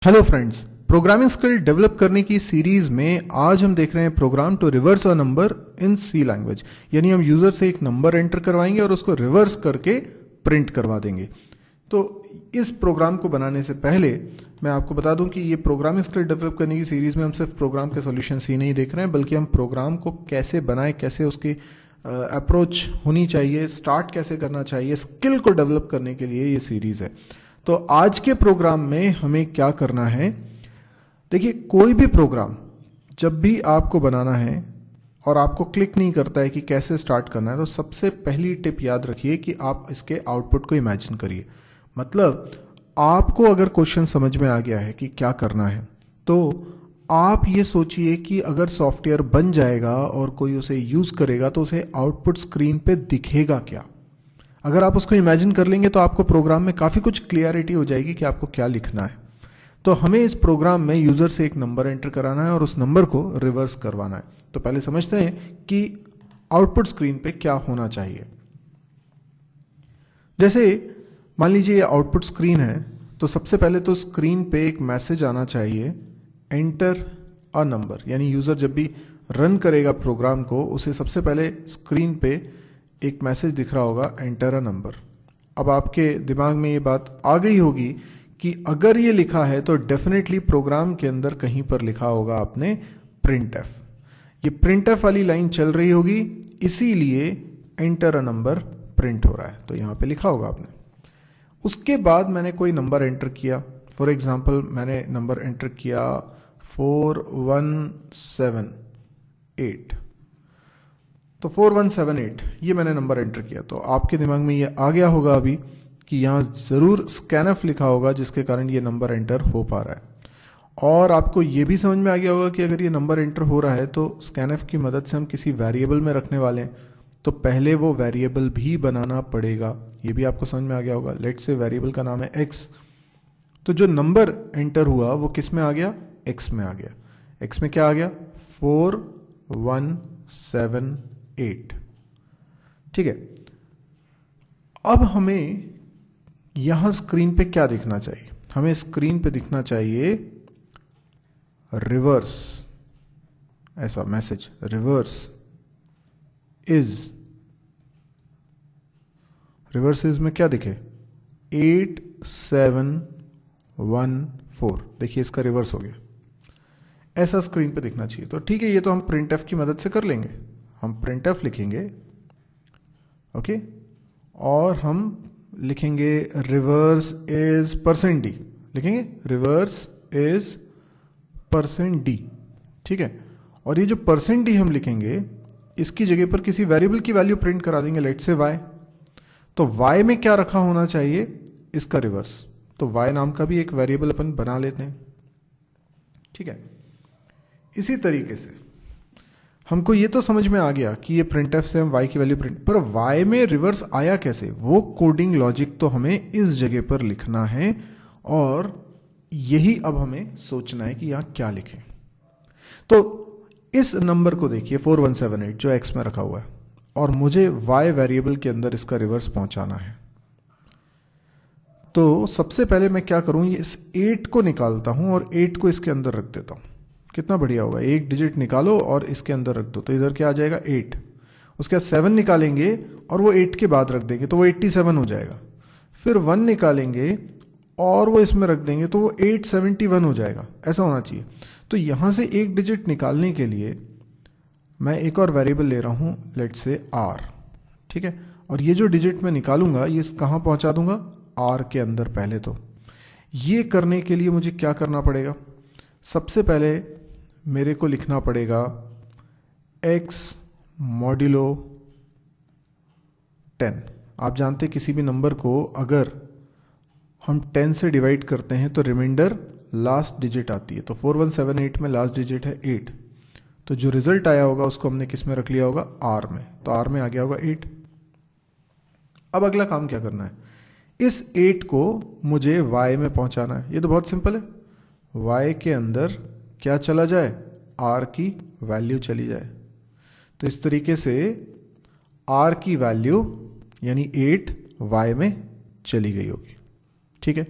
Hello friends, programming skill develop करने की series में आज हम देख रहे हैं program to reverse a number in C language. यानी हम यूजर से एक नंबर एंटर करवाएंगे और उसको रिवर्स करके प्रिंट करवा देंगे। तो इस प्रोग्राम को बनाने से पहले मैं आपको बता दूं कि ये प्रोग्रामिंग स्किल डेवलप करने की सीरीज में हम सिर्फ प्रोग्राम के सॉल्यूशंस ही नहीं देख रहे हैं, बल्कि हम प्रोग्राम को कैसे बनाएं, कैसे उसकी अप्रोच होनी चाहिए, स्टार्ट कैसे करना चाहिए, स्किल को डेवलप करने के लिए ये सीरीज है। तो आज के प्रोग्राम में हमें क्या करना है, देखिए कोई भी प्रोग्राम जब भी आपको बनाना है और आपको क्लिक नहीं करता है कि कैसे स्टार्ट करना है, तो सबसे पहली टिप याद रखिए कि आप इसके आउटपुट को इमेजिन करिए। मतलब आपको अगर क्वेश्चन समझ में आ गया है कि क्या करना है, तो आप ये सोचिए कि अगर सॉफ्टवेयर बन जाएगा और कोई उसे यूज करेगा तो उसे आउटपुट स्क्रीन पे दिखेगा क्या। अगर आप उसको इमेजिन कर लेंगे तो आपको प्रोग्राम में काफ़ी कुछ क्लियरिटी हो जाएगी कि आपको क्या लिखना है। तो हमें इस प्रोग्राम में यूज़र से एक नंबर एंटर कराना है और उस नंबर को रिवर्स करवाना है। तो पहले समझते हैं कि आउटपुट स्क्रीन पे क्या होना चाहिए। जैसे मान लीजिए ये आउटपुट स्क्रीन है, तो सबसे पहले तो स्क्रीन पे एक मैसेज आना चाहिए, एंटर अ नंबर। यानी यूज़र जब भी रन करेगा प्रोग्राम को, उसे सबसे पहले स्क्रीन पे एक मैसेज दिख रहा होगा, एंटर अ नंबर। अब आपके दिमाग में ये बात आ गई होगी कि अगर ये लिखा है तो डेफिनेटली प्रोग्राम के अंदर कहीं पर लिखा होगा आपने प्रिंट एफ। ये प्रिंट एफ वाली लाइन चल रही होगी, इसीलिए एंटर अ नंबर प्रिंट हो रहा है। तो यहाँ पे लिखा होगा आपने। उसके बाद मैंने कोई नंबर एंटर किया, फॉर एग्जाम्पल मैंने नंबर एंटर किया 4178। तो 4178 ये मैंने नंबर एंटर किया। तो आपके दिमाग में ये आ गया होगा अभी कि यहाँ ज़रूर स्कैनफ लिखा होगा, जिसके कारण ये नंबर एंटर हो पा रहा है। और आपको ये भी समझ में आ गया होगा कि अगर ये नंबर एंटर हो रहा है तो स्कैनफ की मदद से हम किसी वेरिएबल में रखने वाले हैं, तो पहले वो वेरिएबल भी बनाना पड़ेगा। ये भी आपको समझ में आ गया होगा। लेट्स से वेरिएबल का नाम है एक्स। तो जो नंबर एंटर हुआ वो किस में आ गया, एक्स में आ गया। एक्स में क्या आ गया, 4178। ठीक है। अब हमें यहां स्क्रीन पे क्या दिखना चाहिए, हमें स्क्रीन पे दिखना चाहिए रिवर्स, ऐसा message, reverse is. Reverse is में क्या दिखे, 8714। देखिए इसका रिवर्स हो गया, ऐसा स्क्रीन पे दिखना चाहिए। तो ठीक है, ये तो हम प्रिंट एफ की मदद से कर लेंगे। हम प्रिंट एफ लिखेंगे, ओके, और हम लिखेंगे रिवर्स इज परसेंट डी, लिखेंगे रिवर्स इज परसेंट डी। ठीक है। और ये जो परसेंट डी हम लिखेंगे, इसकी जगह पर किसी वेरिएबल की वैल्यू प्रिंट करा देंगे, लेट से वाई। तो वाई में क्या रखा होना चाहिए, इसका रिवर्स। तो वाई नाम का भी एक वेरिएबल अपन बना लेते हैं। ठीक है। इसी तरीके से हमको ये तो समझ में आ गया कि ये प्रिंट एफ से हम y की वैल्यू प्रिंट, पर y में रिवर्स आया कैसे, वो कोडिंग लॉजिक तो हमें इस जगह पर लिखना है। और यही अब हमें सोचना है कि यहाँ क्या लिखें। तो इस नंबर को देखिए 4178 जो x में रखा हुआ है, और मुझे y वेरिएबल के अंदर इसका रिवर्स पहुंचाना है। तो सबसे पहले मैं क्या करूं, इस 8 को निकालता हूं और 8 को इसके अंदर रख देता हूं। कितना बढ़िया होगा, एक डिजिट निकालो और इसके अंदर रख दो, तो इधर क्या आ जाएगा 8। उसके बाद 7 निकालेंगे और वो 8 के बाद रख देंगे, तो वो 87 हो जाएगा। फिर 1 निकालेंगे और वो इसमें रख देंगे, तो वो 871 हो जाएगा। ऐसा होना चाहिए। तो यहाँ से एक डिजिट निकालने के लिए मैं एक और वेरिएबल ले रहा हूँ, लेट से r। ठीक है। और ये जो डिजिट मैं निकालूंगा ये कहाँ पहुँचा दूंगा, r के अंदर। पहले तो ये करने के लिए मुझे क्या करना पड़ेगा, सबसे पहले मेरे को लिखना पड़ेगा x मॉड्यूलो 10। आप जानते हैं किसी भी नंबर को अगर हम 10 से डिवाइड करते हैं तो रिमाइंडर लास्ट डिजिट आती है। तो 4178 में लास्ट डिजिट है 8। तो जो रिजल्ट आया होगा उसको हमने किस में रख लिया होगा, r में। तो r में आ गया होगा 8। अब अगला काम क्या करना है, इस 8 को मुझे y में पहुंचाना है। ये तो बहुत सिंपल है, y के अंदर क्या चला जाए, r की वैल्यू चली जाए। तो इस तरीके से r की वैल्यू यानी 8 y में चली गई होगी। ठीक है।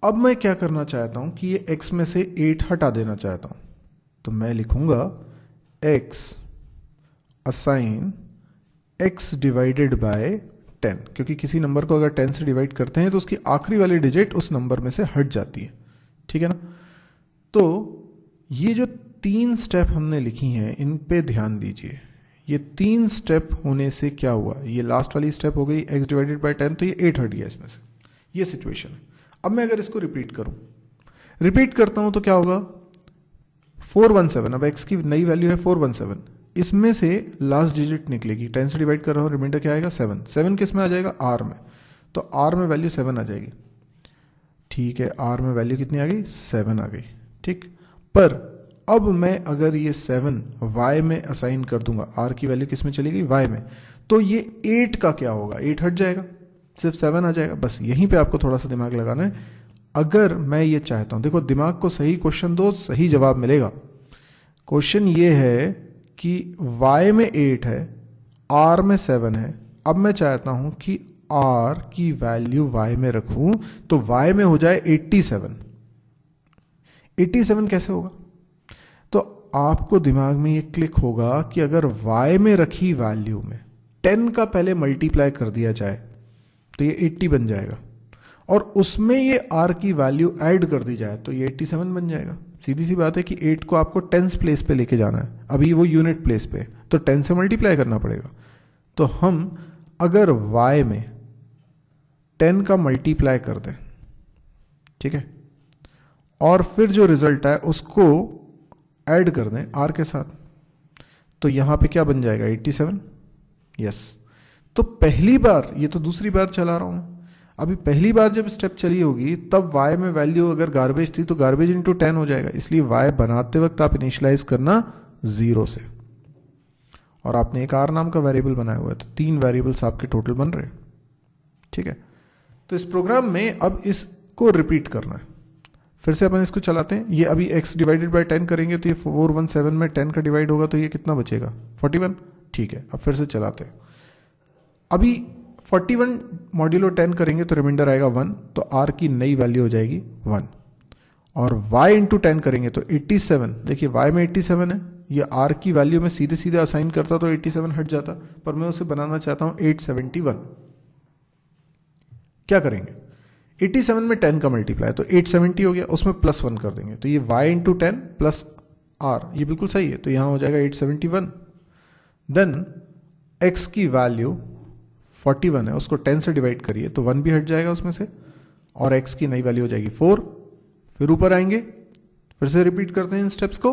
अब मैं क्या करना चाहता हूं कि ये x में से 8 हटा देना चाहता हूं, तो मैं लिखूंगा x assign x divided by 10, क्योंकि किसी नंबर को अगर 10 से डिवाइड करते हैं तो उसकी आखिरी वाली डिजिट उस नंबर में से हट जाती है, ठीक है ना। तो ये जो 3 स्टेप हमने लिखी हैं इन पे ध्यान दीजिए। ये 3 स्टेप होने से क्या हुआ, ये लास्ट वाली स्टेप हो गई x डिवाइडेड बाय 10, तो ये 8 हट गया इसमें से, ये सिचुएशन है। अब मैं अगर इसको रिपीट करता हूं तो क्या होगा, 417, अब x की नई वैल्यू है 417, इसमें से लास्ट डिजिट निकलेगी, 10 से डिवाइड कर रहा हूं, रिमाइंडर क्या आएगा 7, 7 किस में आ जाएगा, r में, तो r में वैल्यू 7 आ जाएगी, ठीक है, r में वैल्यू कितनी आ गई, 7 आ गई, ठीक। पर अब मैं अगर ये 7 y में असाइन कर दूंगा, r की वैल्यू किस में चली गई, y में, तो ये 8 का क्या होगा, 8 हट जाएगा, सिर्फ 7 आ जाएगा। बस यहीं पे आपको थोड़ा सा दिमाग लगाना है। अगर मैं ये चाहता हूं, देखो दिमाग को सही क्वेश्चन दो, सही जवाब मिलेगा। क्वेश्चन ये है कि y में 8 है, r में 7 है, अब मैं चाहता हूं कि r की वैल्यू y में रखूं तो y में हो जाए 87। 87 कैसे होगा, तो आपको दिमाग में ये क्लिक होगा कि अगर y में रखी वैल्यू में 10 का पहले मल्टीप्लाई कर दिया जाए तो ये 80 बन जाएगा, और उसमें ये r की वैल्यू ऐड कर दी जाए तो ये 87 बन जाएगा। सीधी सी बात है कि 8 को आपको टेंस प्लेस पे लेके जाना है, अभी वो यूनिट प्लेस पे, तो 10 से मल्टीप्लाई करना पड़ेगा। तो हम अगर y में 10 का मल्टीप्लाई कर दें, ठीक है, और फिर जो रिजल्ट है उसको ऐड कर दें r के साथ, तो यहां पे क्या बन जाएगा, 87। यस, तो पहली बार, ये तो दूसरी बार चला रहा हूं, अभी पहली बार जब स्टेप चली होगी तब y में वैल्यू अगर गार्बेज थी तो गार्बेज इंटू 10 हो जाएगा, इसलिए y बनाते वक्त आप इनिशियलाइज करना 0 से, और आपने एक r नाम का वेरिएबल बनाया हुआ है, तो 3 वेरिएबल्स आपके टोटल बन रहे हैं, ठीक है। तो इस प्रोग्राम में अब इसको रिपीट करना है, फिर से अपन इसको चलाते हैं। ये अभी x डिवाइडेड बाय 10 करेंगे तो ये 417 में 10 का डिवाइड होगा तो ये कितना बचेगा, 41, ठीक है। अब फिर से चलाते हैं, अभी 41 मॉड्यूलो 10 करेंगे तो रिमाइंडर आएगा 1, तो r की नई वैल्यू हो जाएगी 1, और y इंटू 10 करेंगे तो 87, देखिए y में 87 है, ये r की वैल्यू में सीधे सीधे असाइन करता तो 87 हट जाता, पर मैं उसे बनाना चाहता हूं 871। क्या करेंगे, 87 में 10 का मल्टीप्लाई तो 870 हो गया, उसमें +1 कर देंगे, तो ये y इंटू 10 प्लस r, ये बिल्कुल सही है, तो यहां हो जाएगा 871। देन x की वैल्यू 41 है, उसको 10 से डिवाइड करिए तो 1 भी हट जाएगा उसमें से, और x की नई वैल्यू हो जाएगी 4। फिर ऊपर आएंगे, फिर से रिपीट करते हैं इन स्टेप्स को,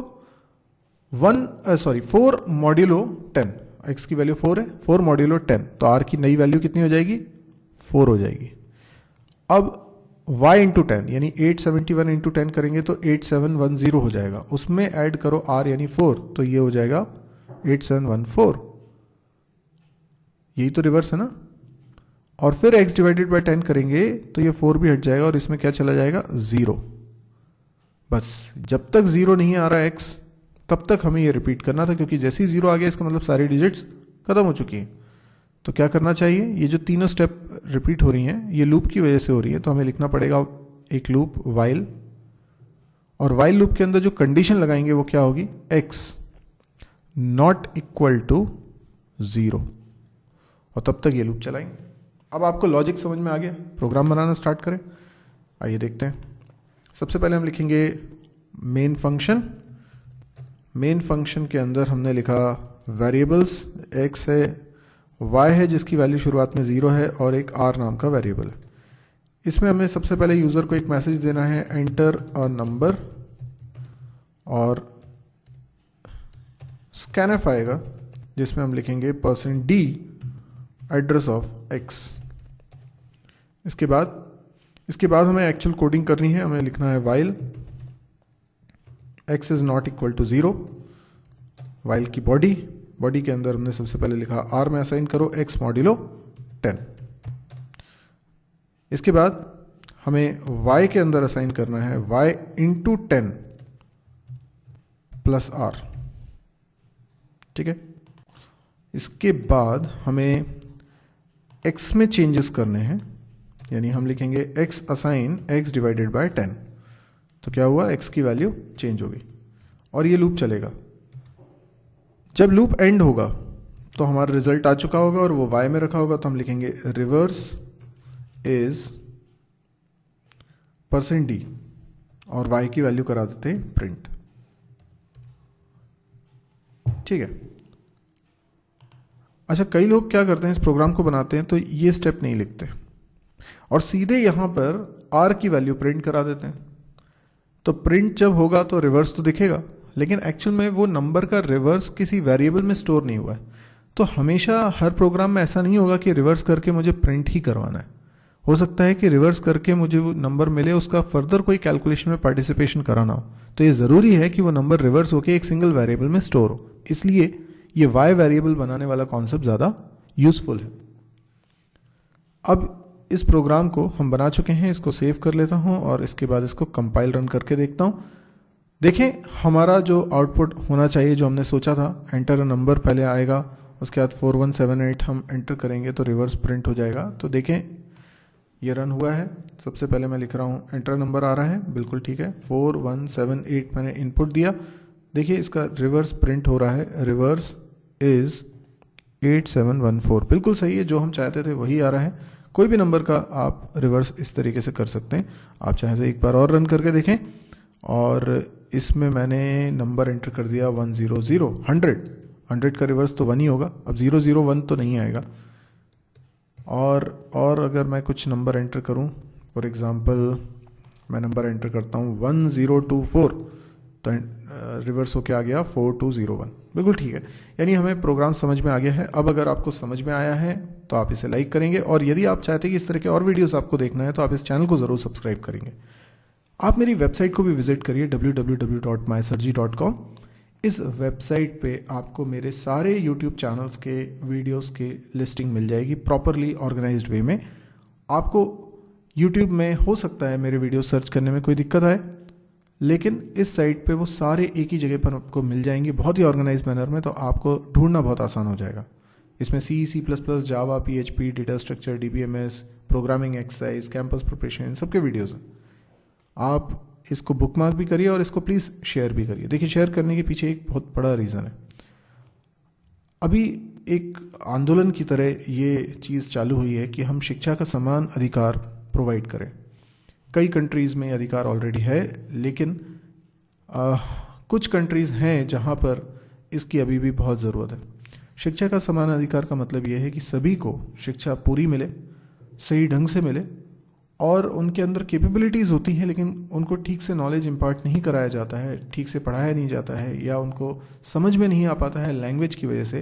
4 मॉड्यूलो 10, x की वैल्यू 4 है, 4 मॉड्यूलो 10, तो r की नई वैल्यू कितनी हो जाएगी, 4 हो जाएगी। अब y इंटू 10 यानी 871 इंटू 10 करेंगे तो 8710 हो जाएगा, उसमें ऐड करो r यानी 4, तो ये हो जाएगा 8714, यही तो रिवर्स है ना। और फिर x डिवाइडेड बाय 10 करेंगे तो ये 4 भी हट जाएगा, और इसमें क्या चला जाएगा, 0। बस जब तक 0 नहीं आ रहा x तब तक हमें ये रिपीट करना था, क्योंकि जैसे ही 0 आ गया इसका मतलब सारी डिजिट्स खत्म हो चुकी हैं। तो क्या करना चाहिए, ये जो तीनों स्टेप रिपीट हो रही हैं ये लूप की वजह से हो रही है, तो हमें लिखना पड़ेगा एक लूप वाइल, और वाइल लूप के अंदर जो कंडीशन लगाएंगे वो क्या होगी, x नॉट इक्वल टू 0, और तब तक ये लूप चलाएंगे। अब आपको लॉजिक समझ में आ गया, प्रोग्राम बनाना स्टार्ट करें। आइए देखते हैं। सबसे पहले हम लिखेंगे मेन फंक्शन। मेन फंक्शन के अंदर हमने लिखा वेरिएबल्स, x है, y है जिसकी वैल्यू शुरुआत में 0 है, और एक r नाम का वेरिएबल है। इसमें हमें सबसे पहले यूज़र को एक मैसेज देना है, एंटर अ नंबर, और स्कैनफ आएगा जिसमें हम लिखेंगे %d एड्रेस ऑफ x। इसके बाद हमें एक्चुअल कोडिंग करनी है, हमें लिखना है while x is not equal to 0, while की बॉडी के अंदर हमने सबसे पहले लिखा r में असाइन करो x मॉड्यूलो 10। इसके बाद हमें y के अंदर असाइन करना है y इंटू 10 प्लस r, ठीक है। इसके बाद हमें x में चेंजेस करने हैं, यानी हम लिखेंगे x assign x divided by 10, तो क्या हुआ, x की वैल्यू चेंज होगी और ये लूप चलेगा। जब लूप एंड होगा तो हमारा रिजल्ट आ चुका होगा और वो y में रखा होगा, तो हम लिखेंगे रिवर्स इज %d और y की वैल्यू करा देते हैं प्रिंट। ठीक है। अच्छा, कई लोग क्या करते हैं, इस प्रोग्राम को बनाते हैं तो ये स्टेप नहीं लिखते और सीधे यहां पर r की वैल्यू प्रिंट करा देते हैं। तो प्रिंट जब होगा तो रिवर्स तो दिखेगा, लेकिन एक्चुअल में वो नंबर का रिवर्स किसी वेरिएबल में स्टोर नहीं हुआ है। तो हमेशा हर प्रोग्राम में ऐसा नहीं होगा कि रिवर्स करके मुझे प्रिंट ही करवाना है। हो सकता है कि रिवर्स करके मुझे वो नंबर मिले, उसका फर्दर कोई कैलकुलेशन में पार्टिसिपेशन कराना हो, तो ये ज़रूरी है कि वो नंबर रिवर्स होकर एक सिंगल वेरिएबल में स्टोर हो। इसलिए ये y वेरिएबल बनाने वाला कॉन्सेप्ट ज़्यादा यूजफुल है। अब इस प्रोग्राम को हम बना चुके हैं, इसको सेव कर लेता हूँ और इसके बाद इसको कंपाइल रन करके देखता हूँ। देखें, हमारा जो आउटपुट होना चाहिए, जो हमने सोचा था, एंटर अ नंबर पहले आएगा, उसके बाद 4178 हम एंटर करेंगे तो रिवर्स प्रिंट हो जाएगा। तो देखें ये रन हुआ है। सबसे पहले मैं लिख रहा हूँ एंटर नंबर आ रहा है, बिल्कुल ठीक है, 4178 मैंने इनपुट दिया। देखिए इसका रिवर्स प्रिंट हो रहा है, रिवर्स इज 8714, बिल्कुल सही है, जो हम चाहते थे वही आ रहा है। कोई भी नंबर का आप रिवर्स इस तरीके से कर सकते हैं। आप चाहें तो एक बार और रन करके देखें, और इसमें मैंने नंबर एंटर कर दिया 100, 100 का रिवर्स तो 1 ही होगा, अब 001 तो नहीं आएगा। और अगर मैं कुछ नंबर एंटर करूं, फॉर एग्जांपल मैं नंबर एंटर करता हूं 1024, तो रिवर्स होके आ गया 4201, बिल्कुल ठीक है। यानी हमें प्रोग्राम समझ में आ गया है। अब अगर आपको समझ में आया है तो आप इसे लाइक करेंगे, और यदि आप चाहते हैं कि इस तरह के और वीडियोस आपको देखना है तो आप इस चैनल को ज़रूर सब्सक्राइब करेंगे। आप मेरी वेबसाइट को भी विजिट करिए www.mysirji.com। इस वेबसाइट पे आपको मेरे सारे YouTube चैनल्स के वीडियोस के लिस्टिंग मिल जाएगी प्रॉपरली ऑर्गेनाइज्ड वे में। आपको YouTube में हो सकता है मेरे वीडियो सर्च करने में कोई दिक्कत आए, लेकिन इस साइट पे वो सारे एक ही जगह पर आपको मिल जाएंगे बहुत ही ऑर्गेनाइज मैनर में, तो आपको ढूंढना बहुत आसान हो जाएगा। इसमें C++, Java, PHP, data structure, DBMS, programming exercise, campus preparation, इन सबके वीडियोज़ हैं। आप इसको बुकमार्क भी करिए और इसको प्लीज़ शेयर भी करिए। देखिए, शेयर करने के पीछे एक बहुत बड़ा रीज़न है। अभी एक आंदोलन की तरह ये चीज़ चालू हुई है कि हम शिक्षा का समान अधिकार प्रोवाइड करें। कई कंट्रीज़ में अधिकार ऑलरेडी है, लेकिन कुछ कंट्रीज़ हैं जहाँ पर इसकी अभी भी बहुत ज़रूरत है। शिक्षा का समान अधिकार का मतलब ये है कि सभी को शिक्षा पूरी मिले, सही ढंग से मिले, और उनके अंदर कैपेबिलिटीज़ होती हैं लेकिन उनको ठीक से नॉलेज इम्पार्ट नहीं कराया जाता है, ठीक से पढ़ाया नहीं जाता है, या उनको समझ में नहीं आ पाता है लैंग्वेज की वजह से,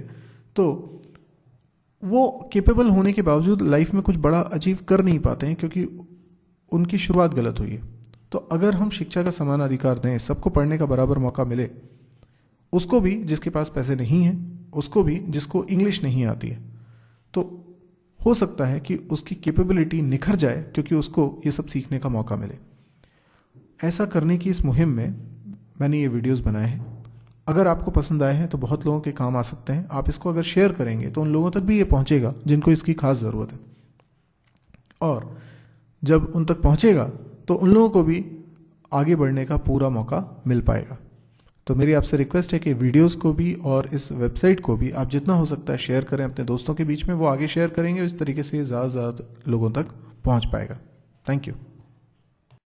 तो वो कैपेबल होने के बावजूद लाइफ में कुछ बड़ा अचीव कर नहीं पाते हैं क्योंकि उनकी शुरुआत गलत हुई है। तो अगर हम शिक्षा का समान अधिकार दें, सबको पढ़ने का बराबर मौका मिले, उसको भी जिसके पास पैसे नहीं हैं, उसको भी जिसको इंग्लिश नहीं आती है, तो हो सकता है कि उसकी कैपेबिलिटी निखर जाए क्योंकि उसको ये सब सीखने का मौका मिले। ऐसा करने की इस मुहिम में मैंने ये वीडियोस बनाए हैं। अगर आपको पसंद आए हैं तो बहुत लोगों के काम आ सकते हैं। आप इसको अगर शेयर करेंगे तो उन लोगों तक भी ये पहुंचेगा जिनको इसकी खास ज़रूरत है, और जब उन तक पहुंचेगा तो उन लोगों को भी आगे बढ़ने का पूरा मौका मिल पाएगा। तो मेरी आपसे रिक्वेस्ट है कि वीडियोस को भी और इस वेबसाइट को भी आप जितना हो सकता है शेयर करें अपने दोस्तों के बीच में। वो आगे शेयर करेंगे, इस तरीके से ज़्यादा से ज़्यादा लोगों तक पहुंच पाएगा। Thank you.